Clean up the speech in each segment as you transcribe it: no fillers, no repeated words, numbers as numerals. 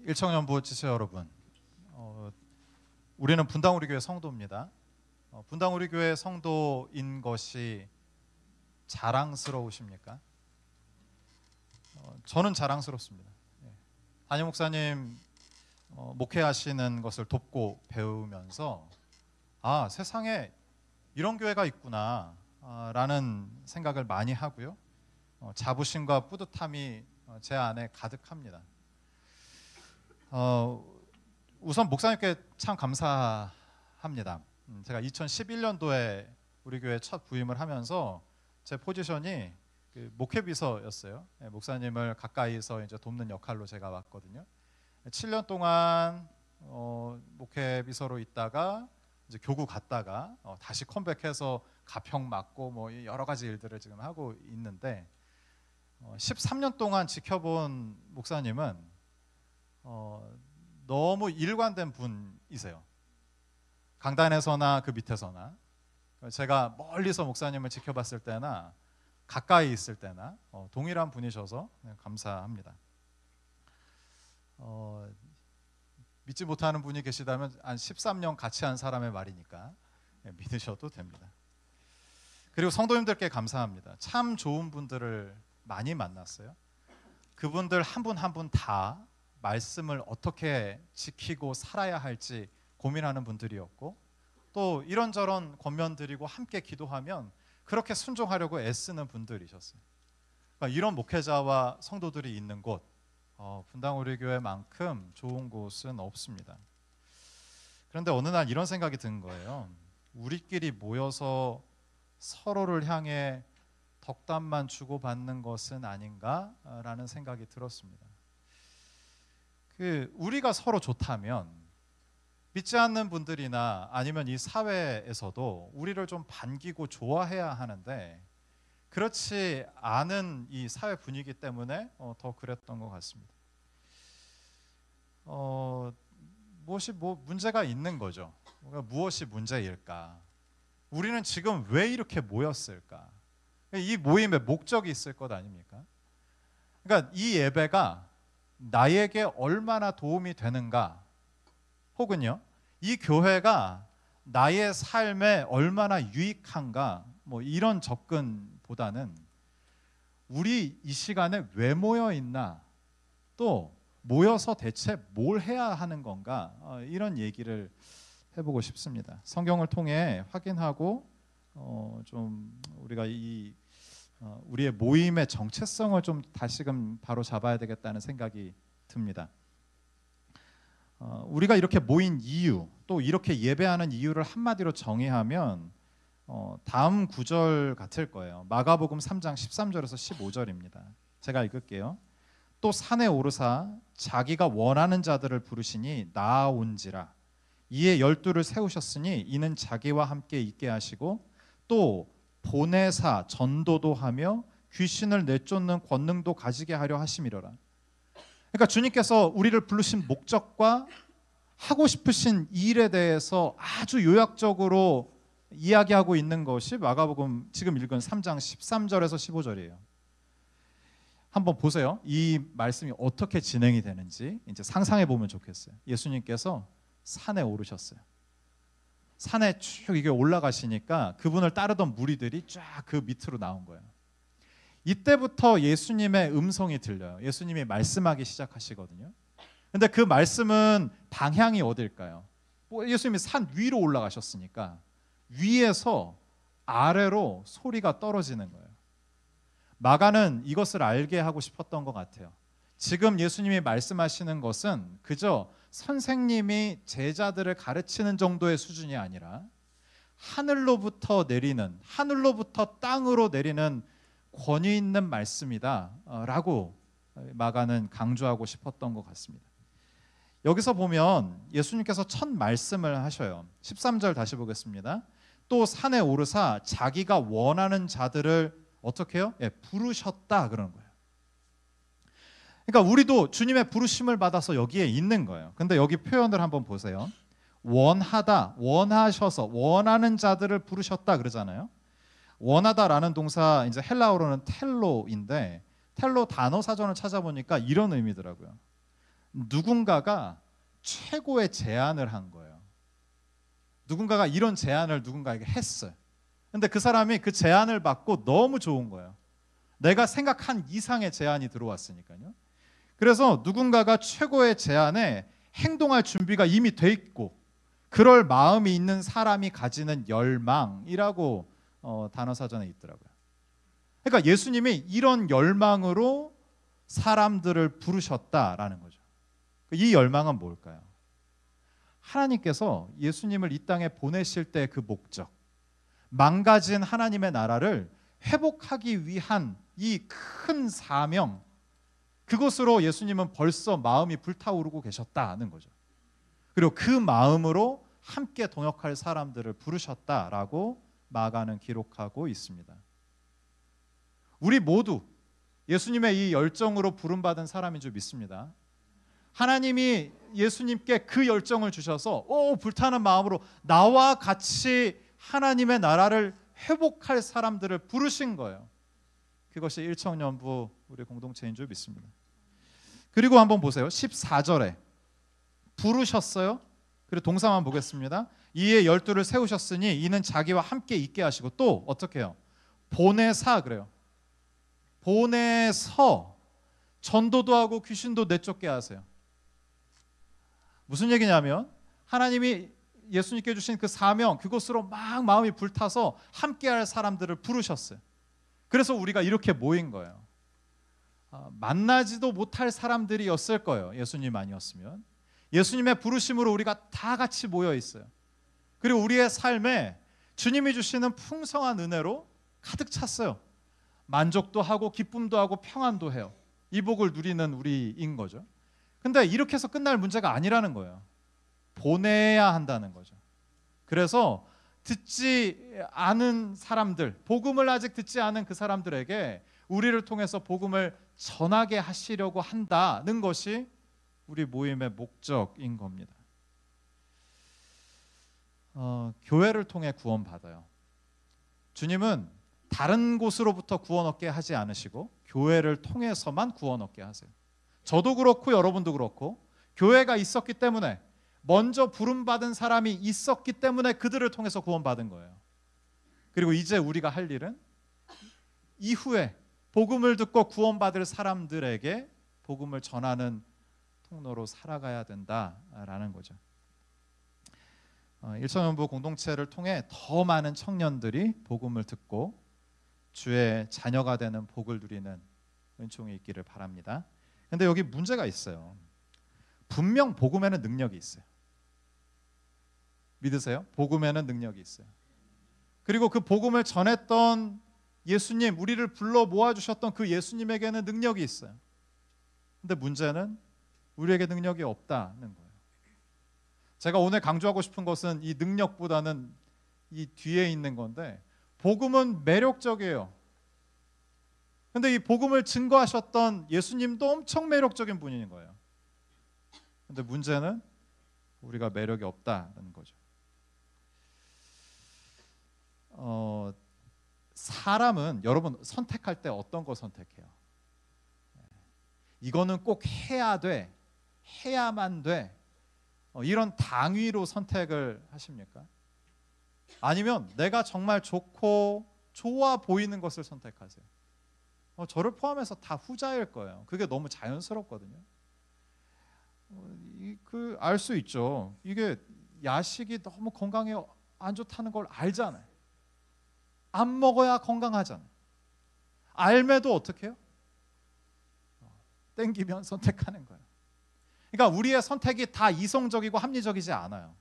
일청년부 지체 여러분, 우리는 분당우리교회 성도입니다. 분당우리교회 성도인 것이 자랑스러우십니까? 저는 자랑스럽습니다. 담임 목사님 목회하시는 것을 돕고 배우면서 세상에 이런 교회가 있구나 라는 생각을 많이 하고요. 자부심과 뿌듯함이 제 안에 가득합니다. 우선 목사님께 참 감사합니다. 제가 2011년도에 우리 교회 첫 부임을 하면서 제 포지션이 목회비서였어요. 목사님을 가까이서 이제 돕는 역할로 제가 왔거든요. 7년 동안 목회비서로 있다가 이제 교구 갔다가 다시 컴백해서 가평 맡고 뭐 여러 가지 일들을 지금 하고 있는데 13년 동안 지켜본 목사님은 너무 일관된 분이세요. 강단에서나 그 밑에서나 제가 멀리서 목사님을 지켜봤을 때나 가까이 있을 때나 동일한 분이셔서 감사합니다. 믿지 못하는 분이 계시다면 한 13년 같이 한 사람의 말이니까 믿으셔도 됩니다. 그리고 성도님들께 감사합니다. 참 좋은 분들을 많이 만났어요. 그분들 한 분 한 분 다 말씀을 어떻게 지키고 살아야 할지 고민하는 분들이었고, 또 이런저런 권면 드리고 함께 기도하면 그렇게 순종하려고 애쓰는 분들이셨어요. 그러니까 이런 목회자와 성도들이 있는 곳, 분당우리교회만큼 좋은 곳은 없습니다. 그런데 어느 날 이런 생각이 든 거예요. 우리끼리 모여서 서로를 향해 덕담만 주고받는 것은 아닌가라는 생각이 들었습니다. 우리가 서로 좋다면 믿지 않는 분들이나 아니면 이 사회에서도 우리를 좀 반기고 좋아해야 하는데 그렇지 않은 이 사회 분위기 때문에 더 그랬던 것 같습니다. 무엇이 문제가 있는 거죠. 무엇이 문제일까? 우리는 지금 왜 이렇게 모였을까? 이 모임의 목적이 있을 것 아닙니까? 그러니까 이 예배가 나에게 얼마나 도움이 되는가, 혹은요 이 교회가 나의 삶에 얼마나 유익한가, 뭐 이런 접근보다는 우리 이 시간에 왜 모여 있나, 또 모여서 대체 뭘 해야 하는 건가, 이런 얘기를 해보고 싶습니다. 성경을 통해 확인하고 좀 우리가 우리의 모임의 정체성을 좀 다시금 바로 잡아야 되겠다는 생각이 듭니다. 우리가 이렇게 모인 이유, 또 이렇게 예배하는 이유를 한마디로 정의하면 다음 구절 같을 거예요. 마가복음 3장 13절에서 15절입니다. 제가 읽을게요. 또 산에 오르사 자기가 원하는 자들을 부르시니 나아온지라. 이에 12를 세우셨으니 이는 자기와 함께 있게 하시고 또 보내사 전도도 하며 귀신을 내쫓는 권능도 가지게 하려 하심이로라. 그러니까 주님께서 우리를 부르신 목적과 하고 싶으신 일에 대해서 아주 요약적으로 이야기하고 있는 것이 마가복음 지금 읽은 3장 13절에서 15절이에요. 한번 보세요. 이 말씀이 어떻게 진행이 되는지 이제 상상해 보면 좋겠어요. 예수님께서 산에 오르셨어요. 산에 쭉 이게 올라가시니까 그분을 따르던 무리들이 쫙 그 밑으로 나온 거예요. 이때부터 예수님의 음성이 들려요. 예수님이 말씀하기 시작하시거든요. 근데 그 말씀은 방향이 어딜까요? 예수님이 산 위로 올라가셨으니까 위에서 아래로 소리가 떨어지는 거예요. 마가는 이것을 알게 하고 싶었던 것 같아요. 지금 예수님이 말씀하시는 것은 그저 선생님이 제자들을 가르치는 정도의 수준이 아니라 하늘로부터 땅으로 내리는 권위 있는 말씀이다 라고 마가는 강조하고 싶었던 것 같습니다. 여기서 보면 예수님께서 첫 말씀을 하셔요. 13절 다시 보겠습니다. 또 산에 오르사 자기가 원하는 자들을 어떻게 해요? 부르셨다 그러는 거예요. 그러니까 우리도 주님의 부르심을 받아서 여기에 있는 거예요. 근데 여기 표현을 한번 보세요. 원하다, 원하셔서 원하는 자들을 부르셨다 그러잖아요. 원하다라는 동사 이제 헬라어로는 텔로인데 텔로 단어 사전을 찾아보니까 이런 의미더라고요. 누군가가 최고의 제안을 한 거예요. 누군가가 이런 제안을 누군가에게 했어요. 근데 그 사람이 그 제안을 받고 너무 좋은 거예요. 내가 생각한 이상의 제안이 들어왔으니까요. 그래서 누군가가 최고의 제안에 행동할 준비가 이미 돼 있고 그럴 마음이 있는 사람이 가지는 열망이라고 단어사전에 있더라고요. 그러니까 예수님이 이런 열망으로 사람들을 부르셨다라는 거죠. 이 열망은 뭘까요? 하나님께서 예수님을 이 땅에 보내실 때 그 목적, 망가진 하나님의 나라를 회복하기 위한 이 큰 사명, 그것으로 예수님은 벌써 마음이 불타오르고 계셨다는 거죠. 그리고 그 마음으로 함께 동역할 사람들을 부르셨다라고 마가는 기록하고 있습니다. 우리 모두 예수님의 이 열정으로 부름받은 사람인 줄 믿습니다. 하나님이 예수님께 그 열정을 주셔서 불타는 마음으로 나와 같이 하나님의 나라를 회복할 사람들을 부르신 거예요. 그것이 일청년부 우리 공동체인 줄 믿습니다. 그리고 한번 보세요. 14절에 부르셨어요. 그리고 동사만 보겠습니다. 이에 12를 세우셨으니 이는 자기와 함께 있게 하시고 또 어떻게 해요? 보내사 그래요. 보내서 전도도 하고 귀신도 내쫓게 하세요. 무슨 얘기냐면 하나님이 예수님께 주신 그 사명, 그것으로 막 마음이 불타서 함께할 사람들을 부르셨어요. 그래서 우리가 이렇게 모인 거예요. 만나지도 못할 사람들이었을 거예요. 예수님 아니었으면. 예수님의 부르심으로 우리가 다 같이 모여 있어요. 그리고 우리의 삶에 주님이 주시는 풍성한 은혜로 가득 찼어요. 만족도 하고 기쁨도 하고 평안도 해요. 이 복을 누리는 우리인 거죠. 근데 이렇게 해서 끝날 문제가 아니라는 거예요. 보내야 한다는 거죠. 그래서 듣지 않은 사람들, 복음을 아직 듣지 않은 그 사람들에게 우리를 통해서 복음을 전하게 하시려고 한다는 것이 우리 모임의 목적인 겁니다. 교회를 통해 구원받아요. 주님은 다른 곳으로부터 구원 얻게 하지 않으시고 교회를 통해서만 구원 얻게 하세요. 저도 그렇고 여러분도 그렇고 교회가 있었기 때문에, 먼저 부름받은 사람이 있었기 때문에 그들을 통해서 구원받은 거예요. 그리고 이제 우리가 할 일은 이후에 복음을 듣고 구원받을 사람들에게 복음을 전하는 통로로 살아가야 된다라는 거죠. 일천연부 공동체를 통해 더 많은 청년들이 복음을 듣고 주의 자녀가 되는 복을 누리는 은총이 있기를 바랍니다. 근데 여기 문제가 있어요. 분명 복음에는 능력이 있어요. 믿으세요? 복음에는 능력이 있어요. 그리고 그 복음을 전했던 예수님, 우리를 불러 모아주셨던 그 예수님에게는 능력이 있어요. 근데 문제는 우리에게 능력이 없다는 거예요. 제가 오늘 강조하고 싶은 것은 이 능력보다는 이 뒤에 있는 건데, 복음은 매력적이에요. 근데 이 복음을 증거하셨던 예수님도 엄청 매력적인 분인 거예요. 근데 문제는 우리가 매력이 없다는 거죠. 사람은 여러분 선택할 때 어떤 거 선택해요? 이거는 꼭 해야 돼, 해야만 돼, 이런 당위로 선택을 하십니까? 아니면 내가 정말 좋고 좋아 보이는 것을 선택하세요? 저를 포함해서 다 후자일 거예요. 그게 너무 자연스럽거든요. 알 수 있죠. 이게 야식이 너무 건강에 안 좋다는 걸 알잖아요. 안 먹어야 건강하잖아요. 알매도 어떻게 해요? 땡기면 선택하는 거예요. 그러니까 우리의 선택이 다 이성적이고 합리적이지 않아요.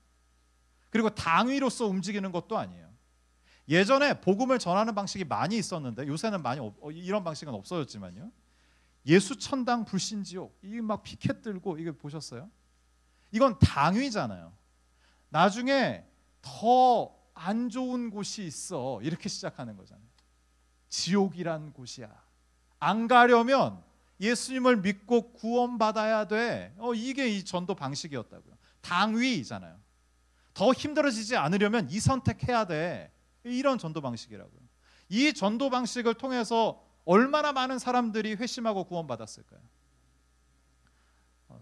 그리고 당위로서 움직이는 것도 아니에요. 예전에 복음을 전하는 방식이 많이 있었는데 요새는 많이 이런 방식은 없어졌지만요. 예수천당 불신지옥, 이게 막 피켓 들고, 이게 보셨어요? 이건 당위잖아요. 나중에 더 안 좋은 곳이 있어, 이렇게 시작하는 거잖아요. 지옥이란 곳이야. 안 가려면 예수님을 믿고 구원받아야 돼. 이게 이 전도 방식이었다고요. 당위잖아요. 더 힘들어지지 않으려면 이 선택해야 돼. 이런 전도 방식이라고요. 이 전도 방식을 통해서 얼마나 많은 사람들이 회심하고 구원받았을까요?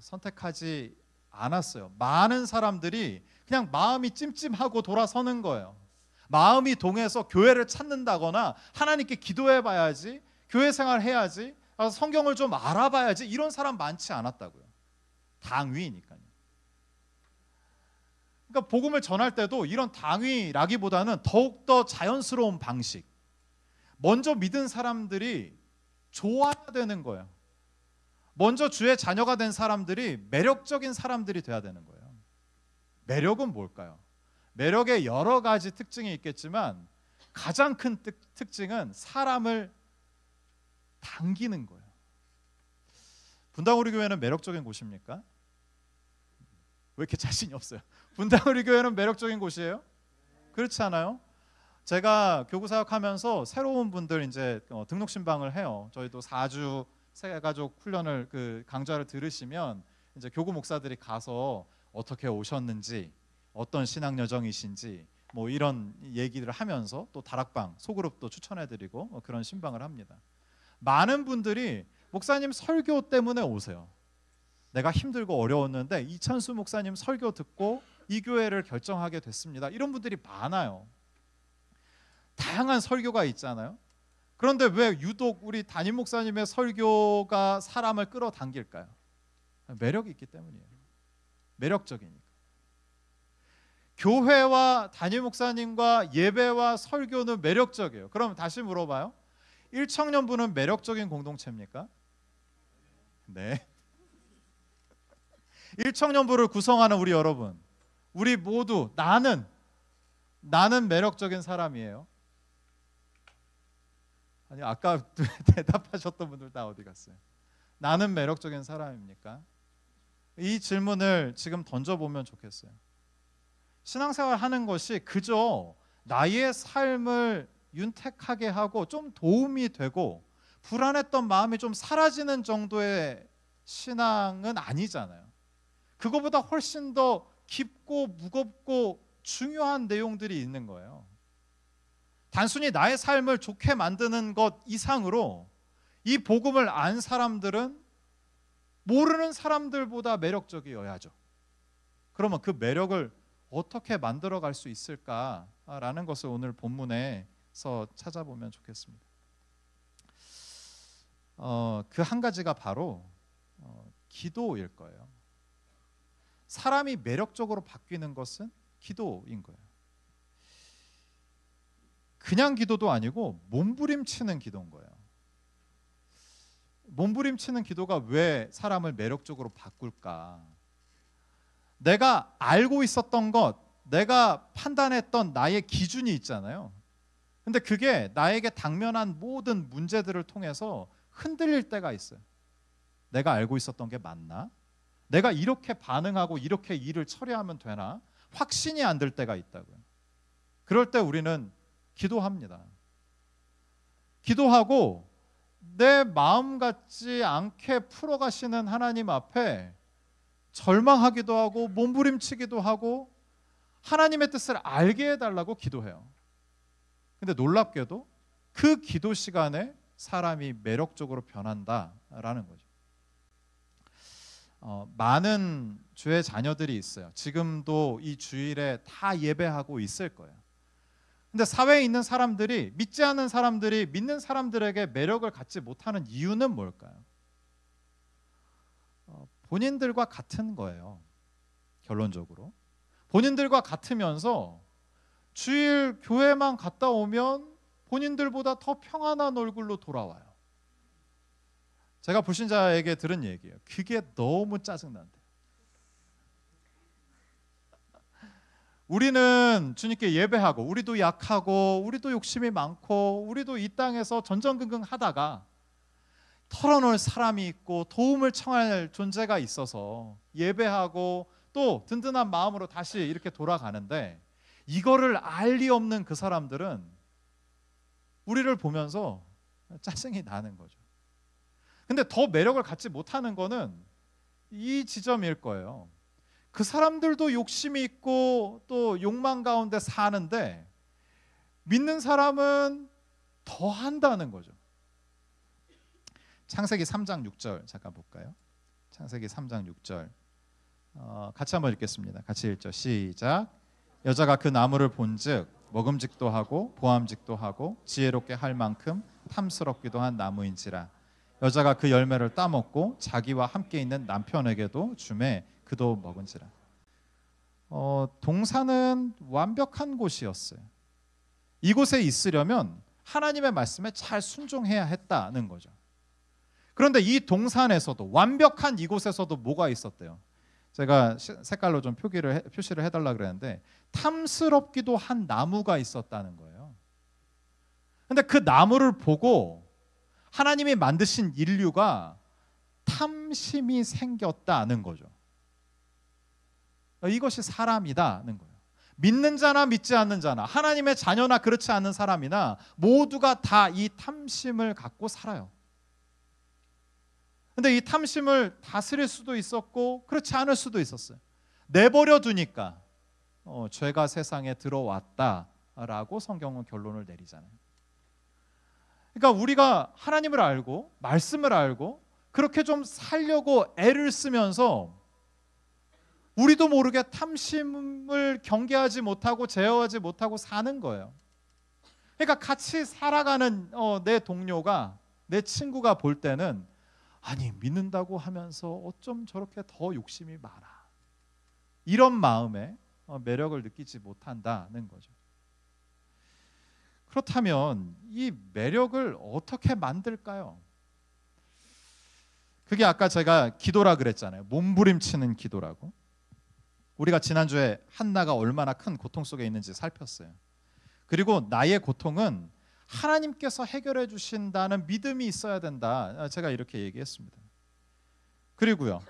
선택하지 않았어요. 많은 사람들이 그냥 마음이 찜찜하고 돌아서는 거예요. 마음이 동해서 교회를 찾는다거나 하나님께 기도해 봐야지, 교회 생활 해야지, 성경을 좀 알아봐야지, 이런 사람 많지 않았다고요. 당위니까요. 그러니까 복음을 전할 때도 이런 당위라기보다는 더욱더 자연스러운 방식, 먼저 믿은 사람들이 좋아야 되는 거예요. 먼저 주의 자녀가 된 사람들이 매력적인 사람들이 돼야 되는 거예요. 매력은 뭘까요? 매력에 여러 가지 특징이 있겠지만 가장 큰 특징은 사람을 당기는 거예요. 분당우리 교회는 매력적인 곳입니까? 왜 이렇게 자신이 없어요? 분당우리 교회는 매력적인 곳이에요? 그렇지 않아요? 제가 교구 사역하면서 새로운 분들 이제 등록 신방을 해요. 저희도 4주 새가족 훈련을 강좌를 들으시면 이제 교구 목사들이 가서 어떻게 오셨는지, 어떤 신앙 여정이신지 뭐 이런 얘기를 하면서 또 다락방 소그룹도 추천해드리고 그런 신방을 합니다. 많은 분들이 목사님 설교 때문에 오세요. 내가 힘들고 어려웠는데 이찬수 목사님 설교 듣고 이 교회를 결정하게 됐습니다. 이런 분들이 많아요. 다양한 설교가 있잖아요. 그런데 왜 유독 우리 담임 목사님의 설교가 사람을 끌어당길까요? 매력이 있기 때문이에요. 매력적이니까. 교회와 담임 목사님과 예배와 설교는 매력적이에요. 그럼 다시 물어봐요. 1청년부는 매력적인 공동체입니까? 네. 1청년부를 구성하는 우리 여러분, 우리 모두 나는 매력적인 사람이에요. 아니 아까 대답하셨던 분들 다 어디 갔어요? 나는 매력적인 사람입니까? 이 질문을 지금 던져보면 좋겠어요. 신앙생활 하는 것이 그저 나의 삶을 윤택하게 하고 좀 도움이 되고 불안했던 마음이 좀 사라지는 정도의 신앙은 아니잖아요. 그거보다 훨씬 더 깊고 무겁고 중요한 내용들이 있는 거예요. 단순히 나의 삶을 좋게 만드는 것 이상으로 이 복음을 안 사람들은 모르는 사람들보다 매력적이어야죠. 그러면 그 매력을 어떻게 만들어갈 수 있을까라는 것을 오늘 본문에서 찾아보면 좋겠습니다. 그 한 가지가 바로 기도일 거예요. 사람이 매력적으로 바뀌는 것은 기도인 거예요. 그냥 기도도 아니고 몸부림치는 기도인 거예요. 몸부림치는 기도가 왜 사람을 매력적으로 바꿀까? 내가 알고 있었던 것, 내가 판단했던 나의 기준이 있잖아요. 근데 그게 나에게 당면한 모든 문제들을 통해서 흔들릴 때가 있어요. 내가 알고 있었던 게 맞나? 내가 이렇게 반응하고 이렇게 일을 처리하면 되나? 확신이 안 들 때가 있다고요. 그럴 때 우리는 기도합니다. 기도하고 내 마음 같지 않게 풀어가시는 하나님 앞에 절망하기도 하고 몸부림치기도 하고 하나님의 뜻을 알게 해달라고 기도해요. 근데 놀랍게도 그 기도 시간에 사람이 매력적으로 변한다라는 거죠. 많은 주의 자녀들이 있어요. 지금도 이 주일에 다 예배하고 있을 거예요. 근데 사회에 있는 사람들이, 믿지 않는 사람들이 믿는 사람들에게 매력을 갖지 못하는 이유는 뭘까요? 본인들과 같은 거예요. 결론적으로 본인들과 같으면서 주일 교회만 갔다 오면 본인들보다 더 평안한 얼굴로 돌아와요. 제가 불신자에게 들은 얘기예요. 그게 너무 짜증난대. 우리는 주님께 예배하고 우리도 약하고 우리도 욕심이 많고 우리도 이 땅에서 전전긍긍 하다가 털어놓을 사람이 있고 도움을 청할 존재가 있어서 예배하고 또 든든한 마음으로 다시 이렇게 돌아가는데, 이거를 알 리 없는 그 사람들은 우리를 보면서 짜증이 나는 거죠. 근데 더 매력을 갖지 못하는 거는 이 지점일 거예요. 그 사람들도 욕심이 있고 또 욕망 가운데 사는데 믿는 사람은 더 한다는 거죠. 창세기 3장 6절 잠깐 볼까요? 창세기 3장 6절. 같이 한번 읽겠습니다. 같이 읽죠. 시작. 여자가 그 나무를 본즉 먹음직도 하고 보암직도 하고 지혜롭게 할 만큼 탐스럽기도 한 나무인지라. 여자가 그 열매를 따먹고 자기와 함께 있는 남편에게도 주매 그도 먹은지라. 동산은 완벽한 곳이었어요. 이곳에 있으려면 하나님의 말씀에 잘 순종해야 했다는 거죠. 그런데 이 동산에서도, 완벽한 이곳에서도 뭐가 있었대요? 제가 색깔로 좀 표시를 해달라 그랬는데 탐스럽기도 한 나무가 있었다는 거예요. 근데 그 나무를 보고 하나님이 만드신 인류가 탐심이 생겼다는 거죠. 이것이 사람이다는 거예요. 믿는 자나 믿지 않는 자나, 하나님의 자녀나 그렇지 않는 사람이나 모두가 다 이 탐심을 갖고 살아요. 근데 이 탐심을 다스릴 수도 있었고 그렇지 않을 수도 있었어요. 내버려 두니까 죄가 세상에 들어왔다라고 성경은 결론을 내리잖아요. 그러니까 우리가 하나님을 알고 말씀을 알고 그렇게 좀 살려고 애를 쓰면서 우리도 모르게 탐심을 경계하지 못하고 제어하지 못하고 사는 거예요. 그러니까 같이 살아가는 내 동료가, 내 친구가 볼 때는 아니, 믿는다고 하면서 어쩜 저렇게 더 욕심이 많아, 이런 마음에 매력을 느끼지 못한다는 거죠. 그렇다면 이 매력을 어떻게 만들까요? 그게 아까 제가 기도라 그랬잖아요. 몸부림치는 기도라고. 우리가 지난주에 한나가 얼마나 큰 고통 속에 있는지 살폈어요. 그리고 나의 고통은 하나님께서 해결해 주신다는 믿음이 있어야 된다, 제가 이렇게 얘기했습니다. 그리고요,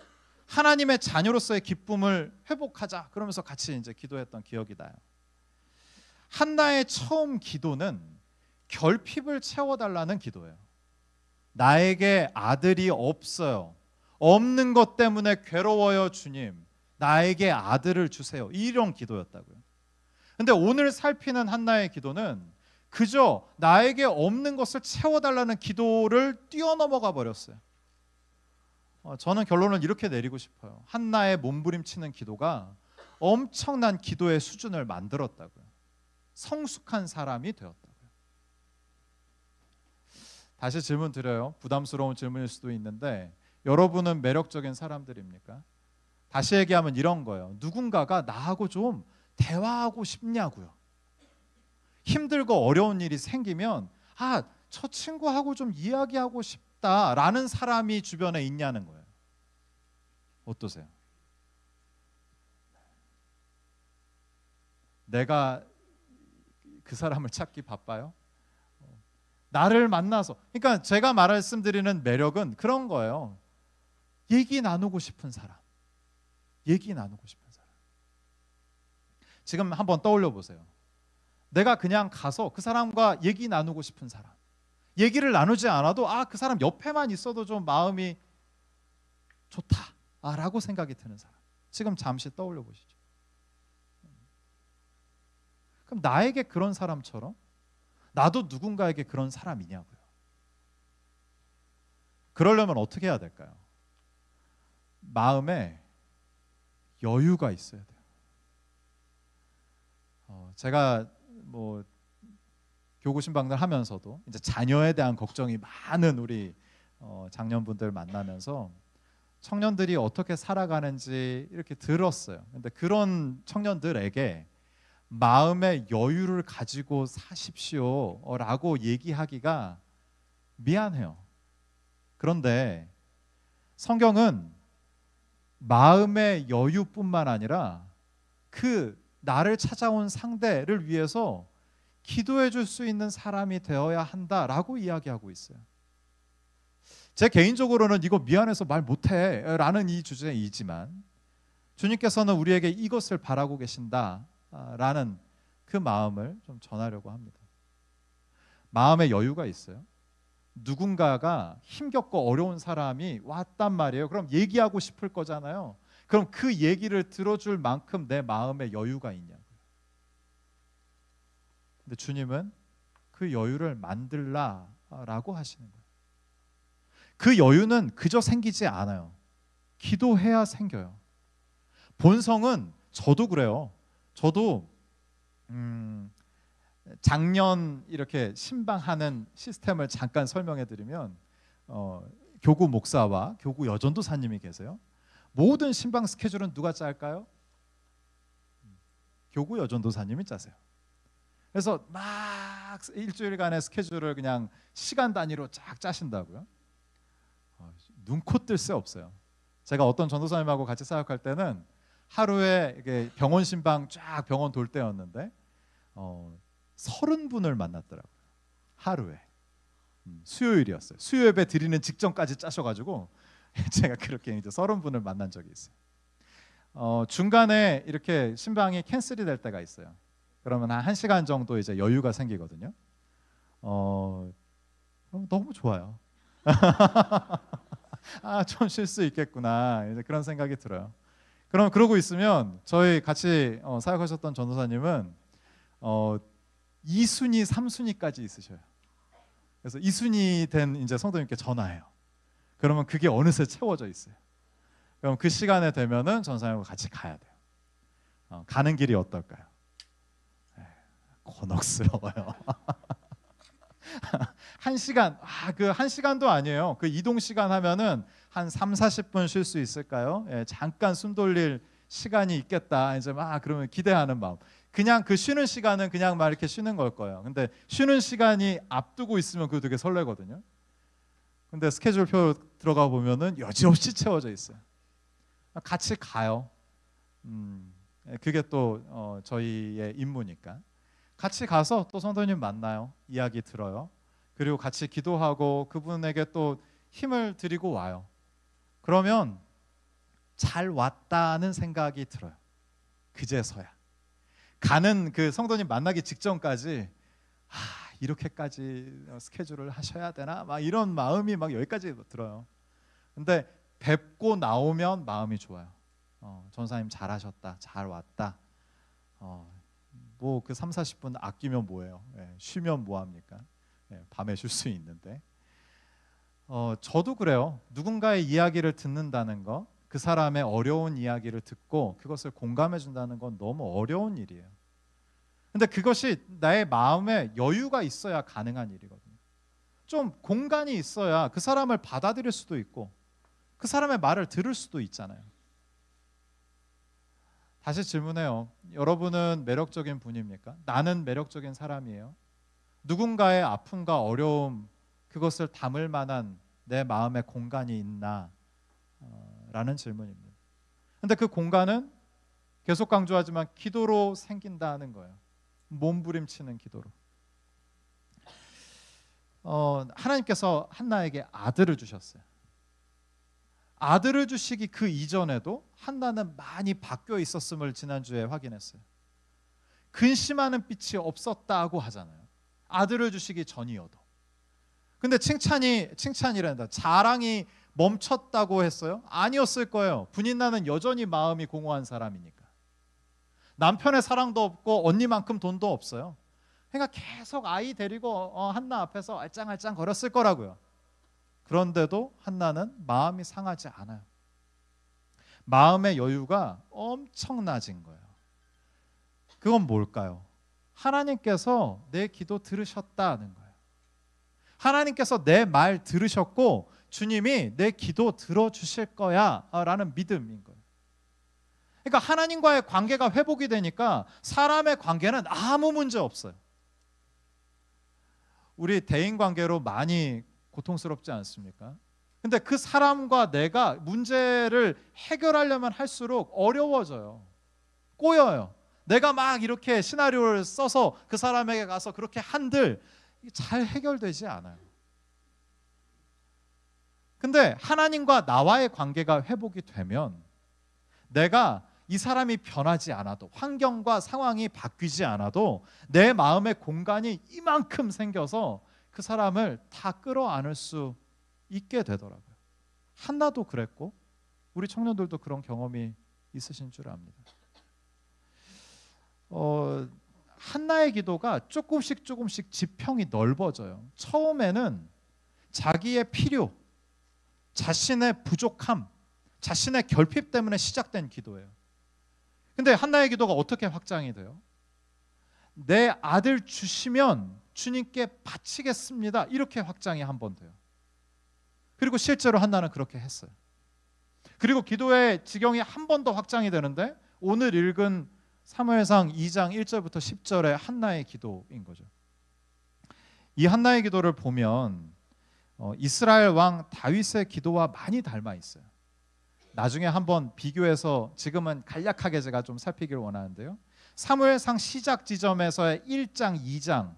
하나님의 자녀로서의 기쁨을 회복하자 그러면서 같이 이제 기도했던 기억이 나요. 한나의 처음 기도는 결핍을 채워달라는 기도예요. 나에게 아들이 없어요. 없는 것 때문에 괴로워요, 주님. 나에게 아들을 주세요. 이런 기도였다고요. 근데 오늘 살피는 한나의 기도는 그저 나에게 없는 것을 채워달라는 기도를 뛰어넘어가 버렸어요. 저는 결론을 이렇게 내리고 싶어요. 한나의 몸부림치는 기도가 엄청난 기도의 수준을 만들었다고요. 성숙한 사람이 되었다고요. 다시 질문 드려요. 부담스러운 질문일 수도 있는데 여러분은 매력적인 사람들입니까? 다시 얘기하면 이런 거예요. 누군가가 나하고 좀 대화하고 싶냐고요. 힘들고 어려운 일이 생기면 저 친구하고 좀 이야기하고 싶다라는 사람이 주변에 있냐는 거예요. 어떠세요? 내가 그 사람을 찾기 바빠요? 나를 만나서, 그러니까 제가 말씀드리는 매력은 그런 거예요. 얘기 나누고 싶은 사람. 얘기 나누고 싶은 사람. 지금 한번 떠올려 보세요. 내가 그냥 가서 그 사람과 얘기 나누고 싶은 사람, 얘기를 나누지 않아도 그 사람 옆에만 있어도 좀 마음이 좋다라고 생각이 드는 사람, 지금 잠시 떠올려 보시죠. 그럼 나에게 그런 사람처럼 나도 누군가에게 그런 사람이냐고요. 그러려면 어떻게 해야 될까요? 마음에 여유가 있어야 돼요. 제가 교구 신방들 하면서도 이제 자녀에 대한 걱정이 많은 우리 장년분들 만나면서 청년들이 어떻게 살아가는지 이렇게 들었어요. 근데 그런 청년들에게 마음의 여유를 가지고 사십시오라고 얘기하기가 미안해요. 그런데 성경은 마음의 여유뿐만 아니라 그 나를 찾아온 상대를 위해서 기도해 줄 수 있는 사람이 되어야 한다라고 이야기하고 있어요. 제 개인적으로는 이거 미안해서 말 못해 라는 이 주제이지만 주님께서는 우리에게 이것을 바라고 계신다라는 그 마음을 좀 전하려고 합니다. 마음의 여유가 있어요. 누군가가 힘겹고 어려운 사람이 왔단 말이에요. 그럼 얘기하고 싶을 거잖아요. 그럼 그 얘기를 들어줄 만큼 내 마음에 여유가 있냐고요. 근데 주님은 그 여유를 만들라라고 하시는 거예요. 그 여유는 그저 생기지 않아요. 기도해야 생겨요. 본성은 저도 그래요. 저도 작년 이렇게 신방하는 시스템을 잠깐 설명해 드리면 교구 목사와 교구 여전도사님이 계세요. 모든 신방 스케줄은 누가 짤까요? 교구 여전도사님이 짜세요. 그래서 막 일주일간의 스케줄을 그냥 시간 단위로 쫙 짜신다고요. 눈코 뜰 새 없어요. 제가 어떤 전도사님하고 같이 사역할 때는 하루에 이게 병원 신방 쫙 병원 돌 때였는데 30분을 만났더라고요. 하루에. 수요일이었어요. 수요 예배 드리는 직전까지 짜셔가지고 제가 그렇게 이제 30분을 만난 적이 있어요. 중간에 이렇게 신방이 캔슬이 될 때가 있어요. 그러면 한 1시간 정도 이제 여유가 생기거든요. 너무 좋아요. 좀 쉴 수 있겠구나 이제 그런 생각이 들어요. 그럼 그러고 있으면 저희 같이 사역하셨던 전도사님은 2순위, 3순위까지 있으셔요. 그래서 2순위 된 이제 성도님께 전화해요. 그러면 그게 어느새 채워져 있어요. 그럼 그 시간에 되면은 전사님과 같이 가야 돼요. 가는 길이 어떨까요? 곤혹스러워요. 1시간, 그 1시간도 아니에요. 그 이동 시간 하면은 한 3-40분 쉴 수 있을까요? 잠깐 숨 돌릴 시간이 있겠다. 이제 막 그러면 기대하는 마음. 그냥 그 쉬는 시간은 그냥 막 이렇게 쉬는 걸 거예요. 근데 쉬는 시간이 앞두고 있으면 그거 되게 설레거든요. 근데 스케줄표 들어가 보면은 여지없이 채워져 있어요. 같이 가요. 그게 또 저희의 임무니까. 같이 가서 또 성도님 만나요. 이야기 들어요. 그리고 같이 기도하고 그분에게 또 힘을 드리고 와요. 그러면 잘 왔다는 생각이 들어요. 그제서야. 가는 그 성도님 만나기 직전까지 이렇게까지 스케줄을 하셔야 되나? 막 이런 마음이 막 여기까지 들어요. 근데 뵙고 나오면 마음이 좋아요. 전사님 잘하셨다. 잘 왔다. 뭐 그 3-40분 아끼면 뭐예요? 쉬면 뭐 합니까? 밤에 쉴 수 있는데. 저도 그래요. 누군가의 이야기를 듣는다는 거, 그 사람의 어려운 이야기를 듣고 그것을 공감해 준다는 건 너무 어려운 일이에요. 근데 그것이 나의 마음에 여유가 있어야 가능한 일이거든요. 좀 공간이 있어야 그 사람을 받아들일 수도 있고 그 사람의 말을 들을 수도 있잖아요. 다시 질문해요. 여러분은 매력적인 분입니까? 나는 매력적인 사람이에요. 누군가의 아픔과 어려움, 그것을 담을 만한 내 마음의 공간이 있나? 라는 질문입니다. 근데 그 공간은 계속 강조하지만 기도로 생긴다는 거예요. 몸부림치는 기도로. 하나님께서 한나에게 아들을 주셨어요. 아들을 주시기 그 이전에도 한나는 많이 바뀌어 있었음을 지난주에 확인했어요. 근심하는 빛이 없었다고 하잖아요. 아들을 주시기 전이어도. 근데 칭찬이란다. 자랑이 멈췄다고 했어요? 아니었을 거예요. 분인나는 여전히 마음이 공허한 사람이니까. 남편의 사랑도 없고 언니만큼 돈도 없어요. 그러니까 계속 아이 데리고 한나 앞에서 알짱알짱 거렸을 거라고요. 그런데도 한나는 마음이 상하지 않아요. 마음의 여유가 엄청나진 거예요. 그건 뭘까요? 하나님께서 내 기도 들으셨다는 거예요. 하나님께서 내 말 들으셨고 주님이 내 기도 들어주실 거야 라는 믿음인 거예요. 그러니까 하나님과의 관계가 회복이 되니까 사람의 관계는 아무 문제 없어요. 우리 대인관계로 많이 고통스럽지 않습니까? 근데 그 사람과 내가 문제를 해결하려면 할수록 어려워져요. 꼬여요. 내가 막 이렇게 시나리오를 써서 그 사람에게 가서 그렇게 한들 잘 해결되지 않아요. 근데 하나님과 나와의 관계가 회복이 되면 내가 이 사람이 변하지 않아도 환경과 상황이 바뀌지 않아도 내 마음의 공간이 이만큼 생겨서 그 사람을 다 끌어안을 수 있게 되더라고요. 한나도 그랬고 우리 청년들도 그런 경험이 있으신 줄 압니다. 한나의 기도가 조금씩 지평이 넓어져요. 처음에는 자기의 필요, 자신의 부족함, 자신의 결핍 때문에 시작된 기도예요. 근데 한나의 기도가 어떻게 확장이 돼요? 내 아들 주시면 주님께 바치겠습니다. 이렇게 확장이 한 번 돼요. 그리고 실제로 한나는 그렇게 했어요. 그리고 기도의 지경이 한 번 더 확장이 되는데 오늘 읽은 사무엘상 2장 1절부터 10절의 한나의 기도인 거죠. 이 한나의 기도를 보면 이스라엘 왕 다윗의 기도와 많이 닮아 있어요. 나중에 한번 비교해서 지금은 간략하게 제가 좀 살피기를 원하는데요. 사무엘상 시작 지점에서의 1장, 2장,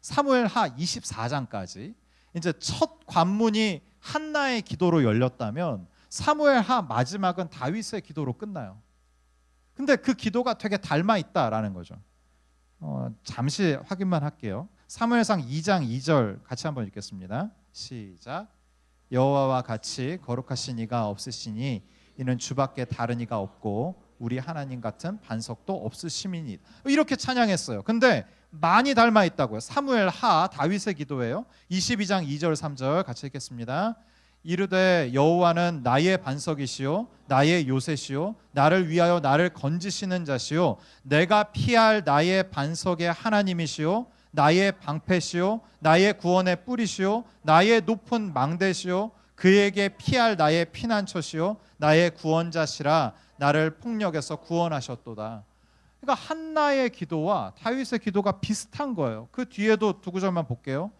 사무엘하 24장까지 이제 첫 관문이 한나의 기도로 열렸다면 사무엘하 마지막은 다윗의 기도로 끝나요. 근데 그 기도가 되게 닮아 있다라는 거죠. 잠시 확인만 할게요. 사무엘상 2장 2절 같이 한번 읽겠습니다. 시작. 여호와와 같이 거룩하신 이가 없으시니 이는 주밖에 다른 이가 없고 우리 하나님 같은 반석도 없으심이니. 이렇게 찬양했어요. 근데 많이 닮아 있다고요. 사무엘하 다윗의 기도예요. 22장 2절 3절 같이 읽겠습니다. 이르되 여호와는 나의 반석이시요 나의 요새시요 나를 위하여 나를 건지시는 자시요 내가 피할 나의 반석의 하나님이시요 나의 방패시요 나의 구원의 뿌리시요 나의 높은 망대시요 그에게 피할 나의 피난처시요 나의 구원자시라 나를 폭력에서 구원하셨도다. 그러니까 한나의 기도와 다윗의 기도가 비슷한 거예요. 그 뒤에도 두 구절만 볼게요.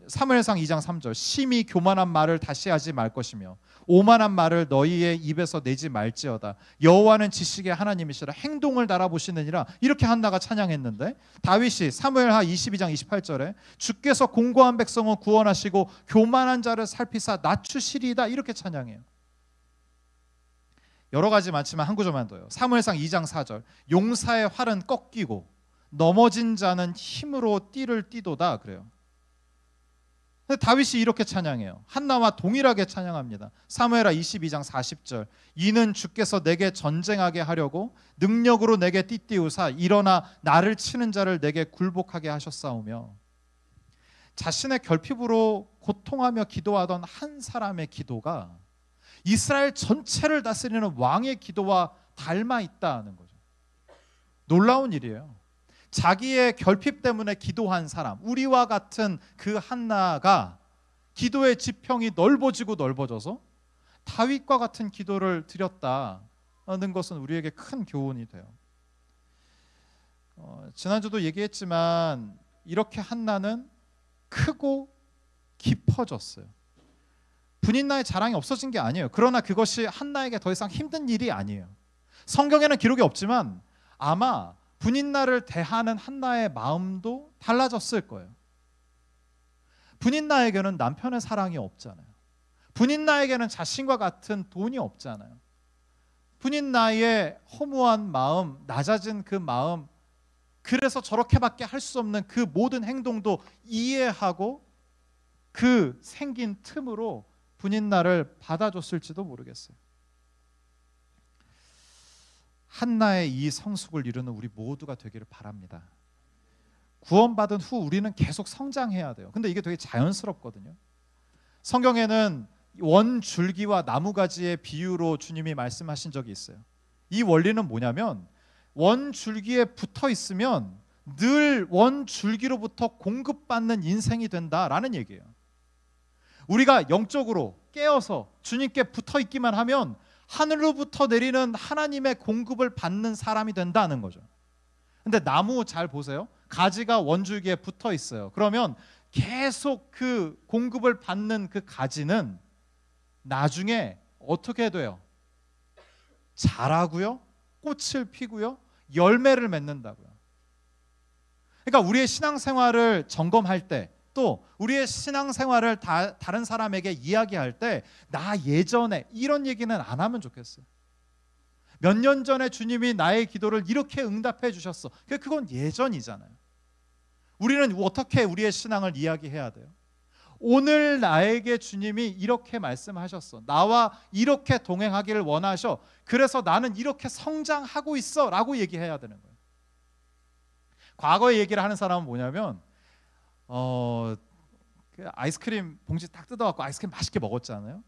사무엘상 2장 3절 심히 교만한 말을 다시 하지 말 것이며 오만한 말을 너희의 입에서 내지 말지어다. 여호와는 지식의 하나님이시라 행동을 달아보시느니라. 이렇게 한나가 찬양했는데 다윗이 사무엘하 22장 28절에 주께서 공고한 백성을 구원하시고 교만한 자를 살피사 낮추시리이다. 이렇게 찬양해요. 여러 가지 많지만 한 구절만 더요. 사무엘상 2장 4절 용사의 활은 꺾이고 넘어진 자는 힘으로 띠를 띠도다. 그래요. 근데 다윗이 이렇게 찬양해요. 한나와 동일하게 찬양합니다. 사무엘하 22장 40절 이는 주께서 내게 전쟁하게 하려고 능력으로 내게 띠띠우사 일어나 나를 치는 자를 내게 굴복하게 하셨사오며. 자신의 결핍으로 고통하며 기도하던 한 사람의 기도가 이스라엘 전체를 다스리는 왕의 기도와 닮아 있다는 거죠. 놀라운 일이에요. 자기의 결핍 때문에 기도한 사람, 우리와 같은 그 한나가 기도의 지평이 넓어지고 넓어져서 다윗과 같은 기도를 드렸다는 것은 우리에게 큰 교훈이 돼요. 지난주도 얘기했지만 이렇게 한나는 크고 깊어졌어요. 분인나의 자랑이 없어진 게 아니에요. 그러나 그것이 한나에게 더 이상 힘든 일이 아니에요. 성경에는 기록이 없지만 아마 분인나를 대하는 한나의 마음도 달라졌을 거예요. 분인나에게는 남편의 사랑이 없잖아요. 분인나에게는 자신과 같은 돈이 없잖아요. 분인나의 허무한 마음, 낮아진 그 마음, 그래서 저렇게밖에 할 수 없는 그 모든 행동도 이해하고 그 생긴 틈으로 분인나를 받아줬을지도 모르겠어요. 한나의 이 성숙을 이루는 우리 모두가 되기를 바랍니다. 구원받은 후 우리는 계속 성장해야 돼요. 근데 이게 되게 자연스럽거든요. 성경에는 원줄기와 나무가지의 비유로 주님이 말씀하신 적이 있어요. 이 원리는 뭐냐면 원줄기에 붙어 있으면 늘 원줄기로부터 공급받는 인생이 된다라는 얘기예요. 우리가 영적으로 깨어서 주님께 붙어 있기만 하면 하늘로부터 내리는 하나님의 공급을 받는 사람이 된다는 거죠. 근데 나무 잘 보세요. 가지가 원줄기에 붙어 있어요. 그러면 계속 그 공급을 받는 그 가지는 나중에 어떻게 돼요? 자라고요, 꽃을 피고요, 열매를 맺는다고요. 그러니까 우리의 신앙생활을 점검할 때, 또 우리의 신앙생활을 다른 사람에게 이야기할 때 나 예전에 이런 얘기는 안 하면 좋겠어요. 몇 년 전에 주님이 나의 기도를 이렇게 응답해 주셨어. 그건 예전이잖아요. 우리는 어떻게 우리의 신앙을 이야기해야 돼요? 오늘 나에게 주님이 이렇게 말씀하셨어. 나와 이렇게 동행하기를 원하셔. 그래서 나는 이렇게 성장하고 있어 라고 얘기해야 되는 거예요. 과거의 얘기를 하는 사람은 뭐냐면 그 아이스크림 봉지 딱 뜯어갖고 아이스크림 맛있게 먹었잖아요.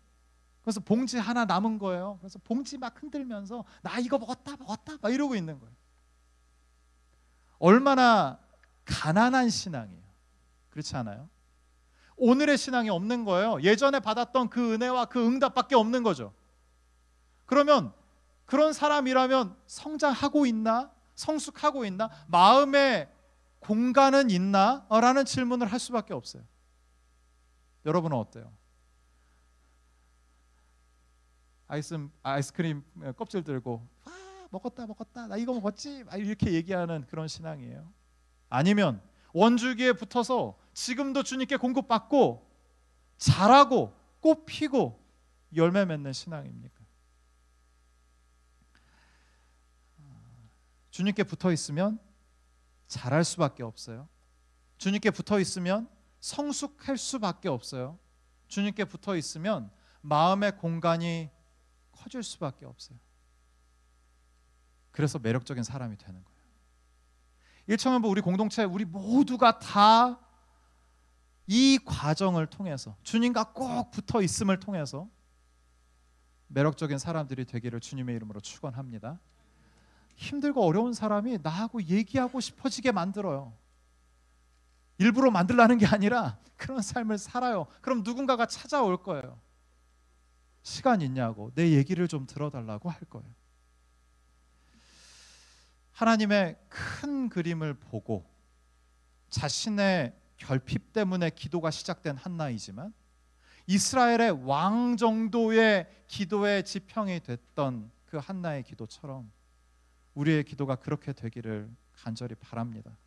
그래서 봉지 하나 남은 거예요. 그래서 봉지 막 흔들면서 나 이거 먹었다 막 이러고 있는 거예요. 얼마나 가난한 신앙이에요. 그렇지 않아요? 오늘의 신앙이 없는 거예요. 예전에 받았던 그 은혜와 그 응답밖에 없는 거죠. 그러면 그런 사람이라면 성장하고 있나? 성숙하고 있나? 마음의 공간은 있나? 라는 질문을 할 수밖에 없어요. 여러분은 어때요? 아이스크림 껍질 들고 먹었다 나 이거 먹었지? 이렇게 얘기하는 그런 신앙이에요. 아니면 원줄기에 붙어서 지금도 주님께 공급받고 자라고 꽃 피고 열매 맺는 신앙입니까? 주님께 붙어 있으면 자랄 수밖에 없어요. 주님께 붙어 있으면 성숙할 수밖에 없어요. 주님께 붙어 있으면 마음의 공간이 커질 수밖에 없어요. 그래서 매력적인 사람이 되는 거예요. 일청년부 우리 공동체 우리 모두가 다 이 과정을 통해서 주님과 꼭 붙어 있음을 통해서 매력적인 사람들이 되기를 주님의 이름으로 축원합니다. 힘들고 어려운 사람이 나하고 얘기하고 싶어지게 만들어요. 일부러 만들라는 게 아니라 그런 삶을 살아요. 그럼 누군가가 찾아올 거예요. 시간 있냐고 내 얘기를 좀 들어달라고 할 거예요. 하나님의 큰 그림을 보고 자신의 결핍 때문에 기도가 시작된 한나이지만 이스라엘의 왕 정도의 기도의 지평이 됐던 그 한나의 기도처럼 우리의 기도가 그렇게 되기를 간절히 바랍니다.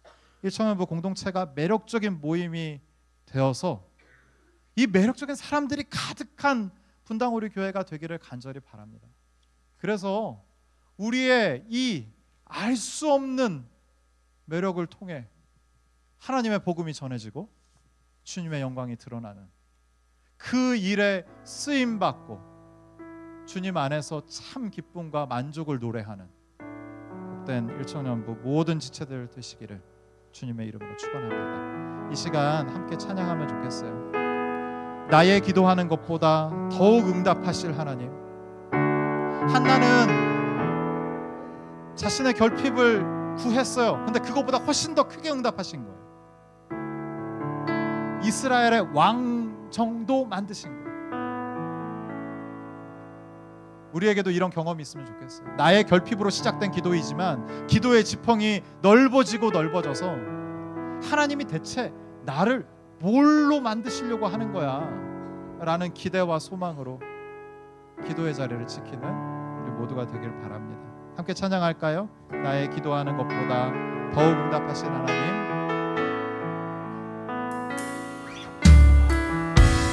일청년부 공동체가 매력적인 모임이 되어서 이 매력적인 사람들이 가득한 분당우리 교회가 되기를 간절히 바랍니다. 그래서 우리의 이 알 수 없는 매력을 통해 하나님의 복음이 전해지고 주님의 영광이 드러나는 그 일에 쓰임받고 주님 안에서 참 기쁨과 만족을 노래하는 복된 일청년부 모든 지체들 되시기를 주님의 이름으로 축원합니다. 이 시간 함께 찬양하면 좋겠어요. 나의 기도하는 것보다 더욱 응답하실 하나님. 한나는 자신의 결핍을 구했어요. 근데 그것보다 훨씬 더 크게 응답하신 거예요. 이스라엘의 왕 정도 만드신 거예요. 우리에게도 이런 경험이 있으면 좋겠어요. 나의 결핍으로 시작된 기도이지만 기도의 지평이 넓어지고 넓어져서 하나님이 대체 나를 뭘로 만드시려고 하는 거야 라는 기대와 소망으로 기도의 자리를 지키는 우리 모두가 되길 바랍니다. 함께 찬양할까요? 나의 기도하는 것보다 더욱 응답하신 하나님,